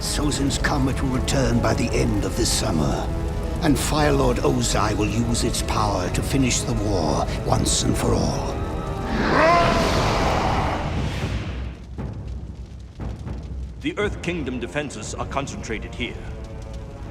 Sozin's comet will return by the end of this summer, and Fire Lord Ozai will use its power to finish the war once and for all. The Earth Kingdom defenses are concentrated here.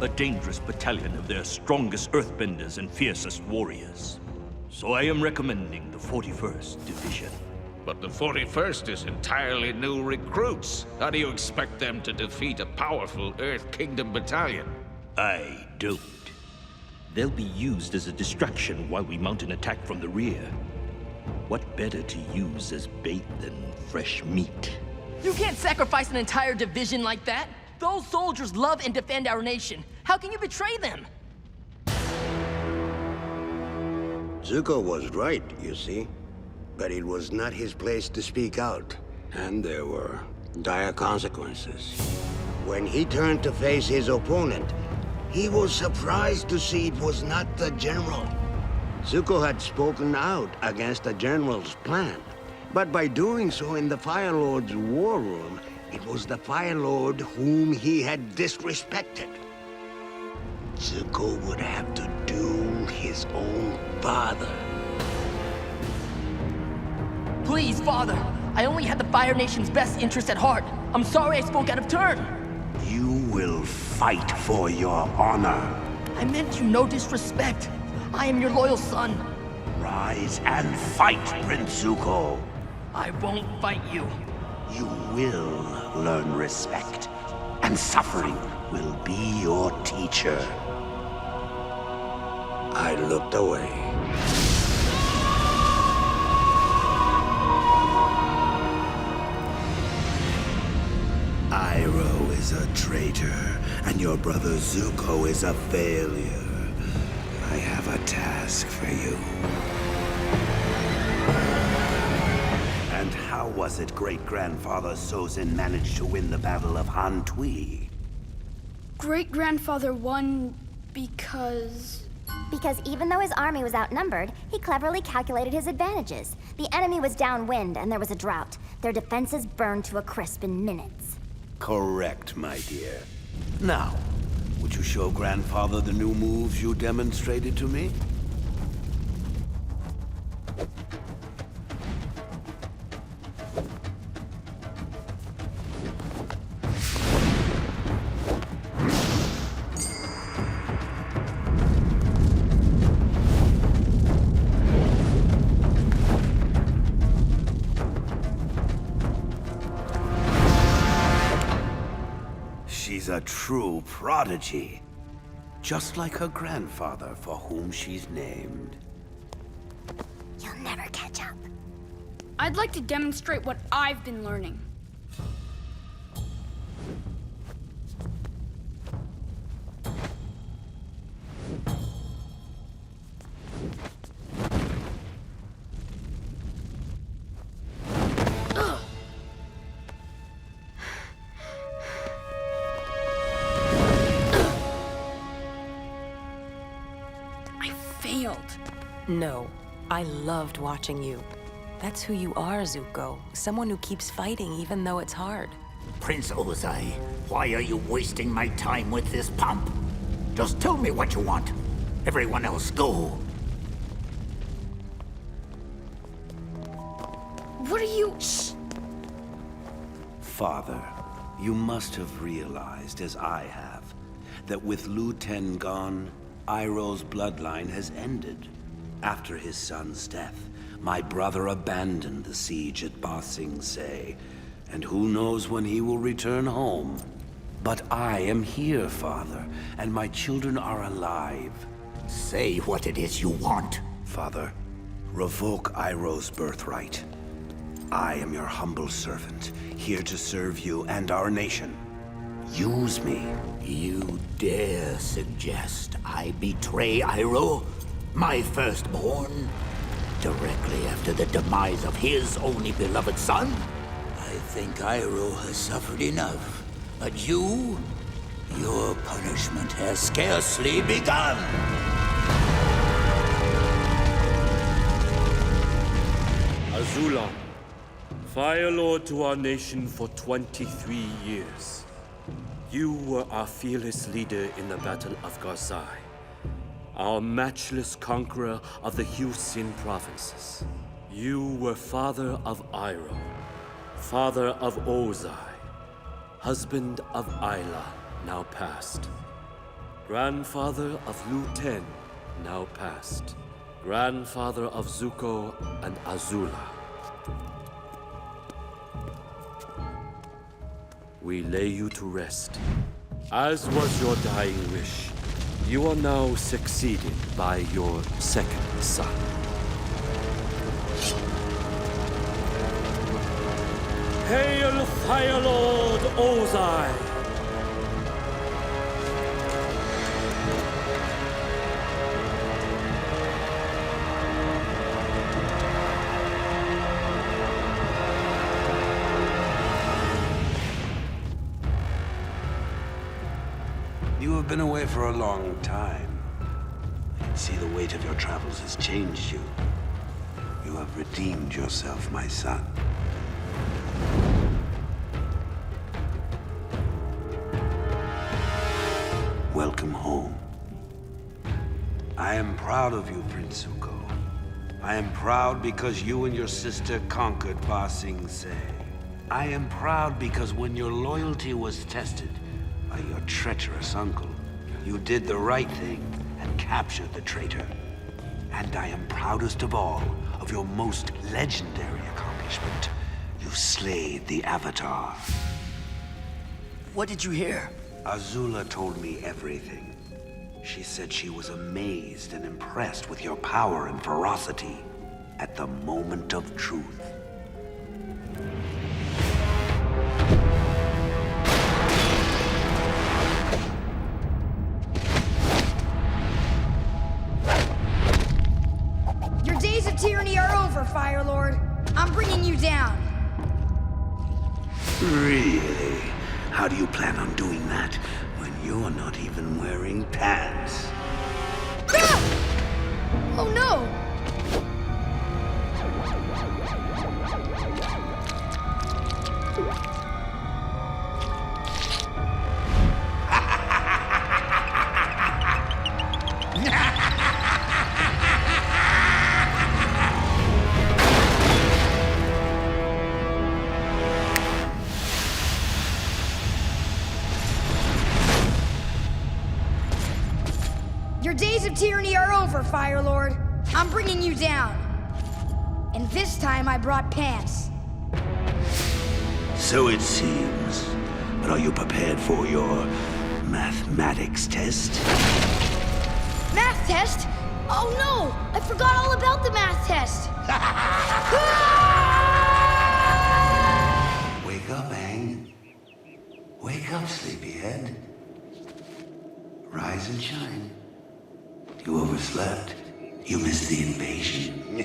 A dangerous battalion of their strongest Earthbenders and fiercest warriors. So I am recommending the 41st Division. But the 41st is entirely new recruits. How do you expect them to defeat a powerful Earth Kingdom battalion? I don't. They'll be used as a distraction while we mount an attack from the rear. What better to use as bait than fresh meat? You can't sacrifice an entire division like that! Those soldiers love and defend our nation. How can you betray them? Zuko was right, you see. But it was not his place to speak out. And there were dire consequences. When he turned to face his opponent, he was surprised to see it was not the general. Zuko had spoken out against the general's plan. But by doing so in the Fire Lord's war room, it was the Fire Lord whom he had disrespected. Zuko would have to doom his own father. Please, Father. I only had the Fire Nation's best interest at heart. I'm sorry I spoke out of turn. You will fight for your honor. I meant you no disrespect. I am your loyal son. Rise and fight, Prince Zuko. I won't fight you. You will learn respect, and suffering will be your teacher. I looked away. Iroh is a traitor, and your brother Zuko is a failure. I have a task for you. And how was it great-grandfather Sozin managed to win the Battle of Han Tui? Great-grandfather won because... Because even though his army was outnumbered, he cleverly calculated his advantages. The enemy was downwind and there was a drought. Their defenses burned to a crisp in minutes. Correct, my dear. Now, would you show Grandfather the new moves you demonstrated to me? She's a true prodigy. Just like her grandfather, for whom she's named. You'll never catch up. I'd like to demonstrate what I've been learning. No, I loved watching you. That's who you are, Zuko. Someone who keeps fighting even though it's hard. Prince Ozai, why are you wasting my time with this pomp? Just tell me what you want. Everyone else go. What are you... Shh! Father, you must have realized, as I have, that with Lu Ten gone, Iroh's bloodline has ended. After his son's death, my brother abandoned the siege at Ba Sing Se, and who knows when he will return home. But I am here, Father, and my children are alive. Say what it is you want. Father, revoke Iroh's birthright. I am your humble servant, here to serve you and our nation. Use me. You dare suggest I betray Iroh, my firstborn, directly after the demise of his only beloved son? I think Iroh has suffered enough. But you, your punishment has scarcely begun. Azula, Fire Lord to our nation for 23 years. You were our fearless leader in the Battle of Ozai, our matchless conqueror of the Husin provinces. You were father of Iroh, father of Ozai, husband of Ayla, now past, grandfather of Lu Ten, now past, grandfather of Zuko and Azula. We lay you to rest. As was your dying wish, you are now succeeded by your second son. Hail Fire Lord Ozai! You have been away for a long time. I can see the weight of your travels has changed you. You have redeemed yourself, my son. Welcome home. I am proud of you, Prince Zuko. I am proud because you and your sister conquered Ba Sing Se. I am proud because when your loyalty was tested by your treacherous uncle, you did the right thing and captured the traitor. And I am proudest of all of your most legendary accomplishment. You slayed the Avatar. What did you hear? Azula told me everything. She said she was amazed and impressed with your power and ferocity at the moment of truth. Your days of tyranny are over, Fire Lord. I'm bringing you down. Really? How do you plan on doing that when you're not even wearing pants? Ah! Oh no! Your days of tyranny are over, Fire Lord. I'm bringing you down. And this time I brought pants. So it seems. But are you prepared for your mathematics test? Math test? Oh no! I forgot all about the math test! Wake up, Aang. Wake up, sleepyhead. Rise and shine. You overslept. You missed the invasion.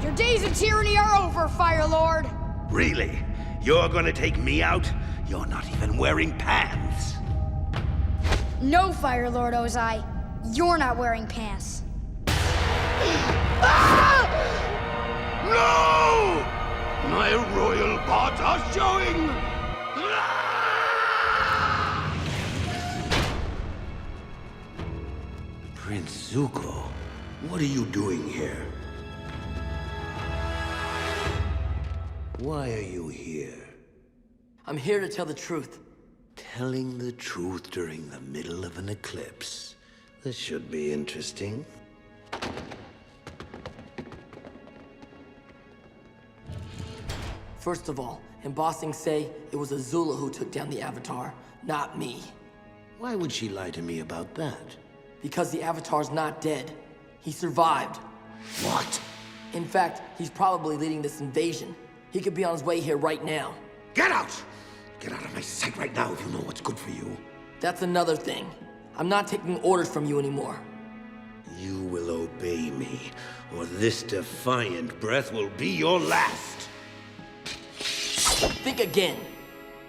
Your days of tyranny are over, Fire Lord! Really? You're gonna take me out? You're not even wearing pants. No, Fire Lord Ozai. You're not wearing pants. No! My royal parts are showing! Prince Zuko, what are you doing here? Why are you here? I'm here to tell the truth. Telling the truth during the middle of an eclipse. This should be interesting. First of all, in Ba Sing Se, it was Azula who took down the Avatar, not me. Why would she lie to me about that? Because the Avatar's not dead. He survived. What? In fact, he's probably leading this invasion. He could be on his way here right now. Get out! Get out of my sight right now if you know what's good for you. That's another thing. I'm not taking orders from you anymore. You will obey me, or this defiant breath will be your last. Think again.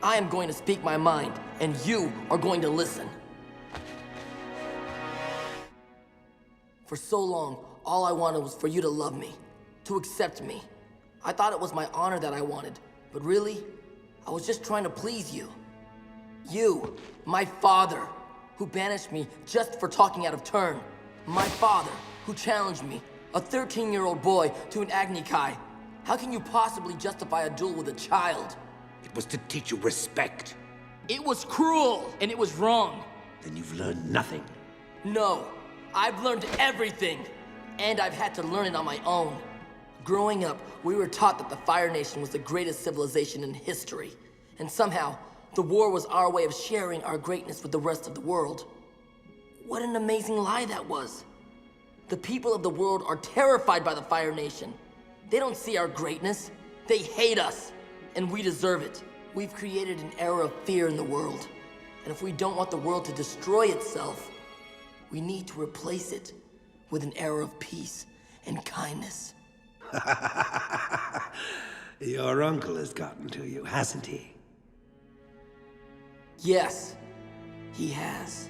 I am going to speak my mind, and you are going to listen. For so long, all I wanted was for you to love me, to accept me. I thought it was my honor that I wanted, but really, I was just trying to please you. You, my father, who banished me just for talking out of turn. My father, who challenged me, a 13-year-old boy, to an Agni Kai. How can you possibly justify a duel with a child? It was to teach you respect. It was cruel, and it was wrong. Then you've learned nothing. No, I've learned everything, and I've had to learn it on my own. Growing up, we were taught that the Fire Nation was the greatest civilization in history, and somehow, the war was our way of sharing our greatness with the rest of the world. What an amazing lie that was. The people of the world are terrified by the Fire Nation. They don't see our greatness. They hate us, and we deserve it. We've created an era of fear in the world, and if we don't want the world to destroy itself, we need to replace it with an era of peace and kindness. Your uncle has gotten to you, hasn't he? Yes, he has.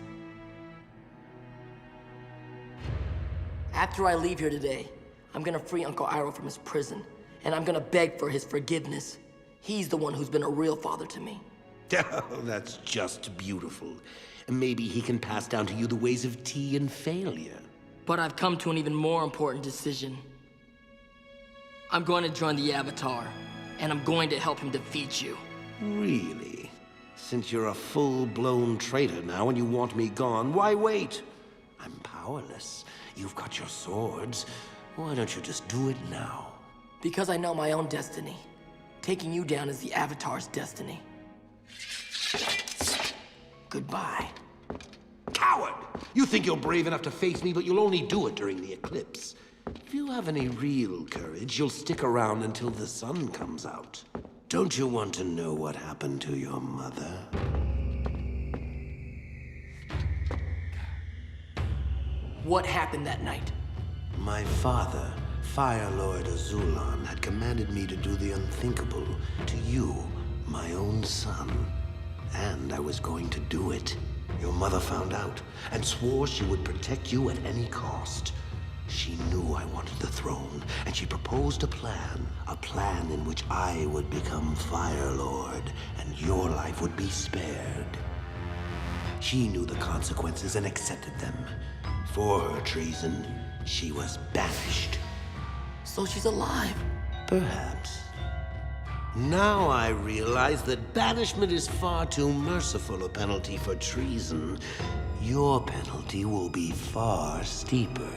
After I leave here today, I'm gonna free Uncle Iroh from his prison, and I'm gonna beg for his forgiveness. He's the one who's been a real father to me. Oh, that's just beautiful. Maybe he can pass down to you the ways of tea and failure. But I've come to an even more important decision. I'm going to join the Avatar, and I'm going to help him defeat you. Really? Since you're a full-blown traitor now and you want me gone, why wait? I'm powerless. You've got your swords. Why don't you just do it now? Because I know my own destiny. Taking you down is the Avatar's destiny. Goodbye. Coward! You think you're brave enough to face me, but you'll only do it during the eclipse. If you have any real courage, you'll stick around until the sun comes out. Don't you want to know what happened to your mother? What happened that night? My father, Fire Lord Azulan, had commanded me to do the unthinkable to you, my own son. And I was going to do it. Your mother found out and swore she would protect you at any cost. She knew I wanted the throne, and she proposed a plan in which I would become Fire Lord, and your life would be spared. She knew the consequences and accepted them. For her treason, she was banished. So she's alive? Perhaps. Now I realize that banishment is far too merciful a penalty for treason. Your penalty will be far steeper.